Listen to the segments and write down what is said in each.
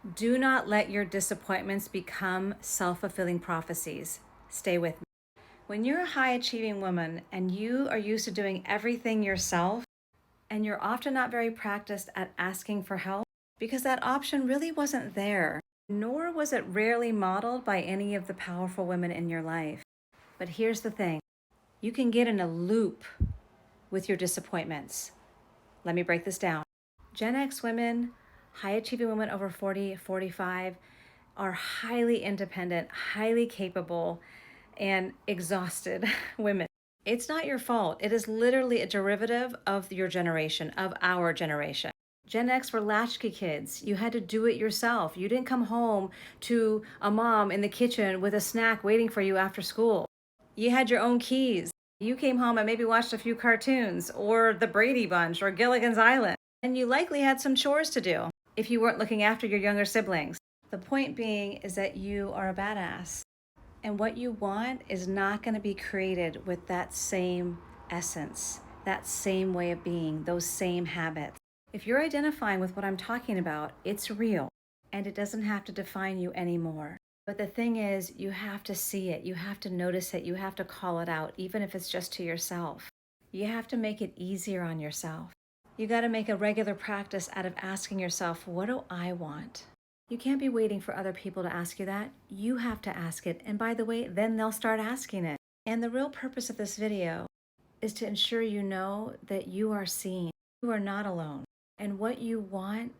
Do not let your disappointments become self-fulfilling prophecies. Stay with me. When you're a high-achieving woman and you are used to doing everything yourself, and you're often not very practiced at asking for help, because that option really wasn't there, nor was it rarely modeled by any of the powerful women in your life. But here's the thing. You can get in a loop with your disappointments. Let me break this down. Gen X women, high achieving women over 40, 45, are highly independent, highly capable, and exhausted women. It's not your fault. It is literally a derivative of your generation, of our generation. Gen X were latchkey kids. You had to do it yourself. You didn't come home to a mom in the kitchen with a snack waiting for you after school. You had your own keys. You came home and maybe watched a few cartoons or the Brady Bunch or Gilligan's Island. And you likely had some chores to do if you weren't looking after your younger siblings. The point being is that you are a badass. And what you want is not going to be created with that same essence, that same way of being, those same habits. If you're identifying with what I'm talking about, it's real and it doesn't have to define you anymore. But the thing is, you have to see it, you have to notice it, you have to call it out, even if it's just to yourself. You have to make it easier on yourself. You got to make a regular practice out of asking yourself, what do I want? You can't be waiting for other people to ask you that. You have to ask it. And by the way, then they'll start asking it. And the real purpose of this video is to ensure you know that you are seen. You are not alone. And what you want,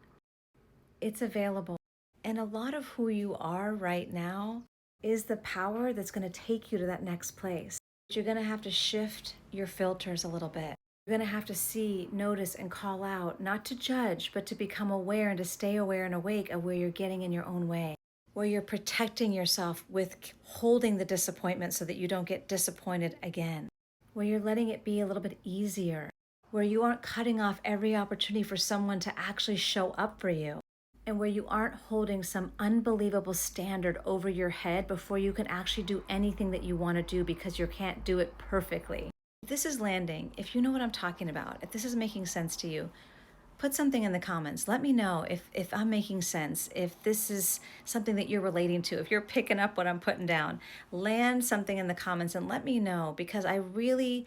it's available. And a lot of who you are right now is the power that's going to take you to that next place. You're going to have to shift your filters a little bit. You're going to have to see, notice, and call out, not to judge, but to become aware and to stay aware and awake of where you're getting in your own way, where you're protecting yourself with holding the disappointment so that you don't get disappointed again, where you're letting it be a little bit easier, where you aren't cutting off every opportunity for someone to actually show up for you, and where you aren't holding some unbelievable standard over your head before you can actually do anything that you want to do because you can't do it perfectly. If this is landing, if you know what I'm talking about, if this is making sense to you, put something in the comments. Let me know if I'm making sense, if this is something that you're relating to, if you're picking up what I'm putting down. Land something in the comments and let me know, because I really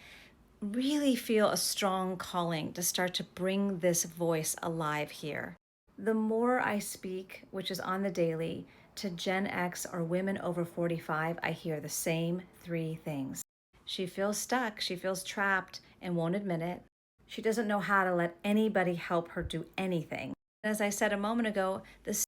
feel a strong calling to start to bring this voice alive here. The more I speak, which is on the daily, to Gen X or women over 45, I hear the same three things. She feels stuck, she feels trapped and won't admit it. She doesn't know how to let anybody help her do anything. As I said a moment ago, the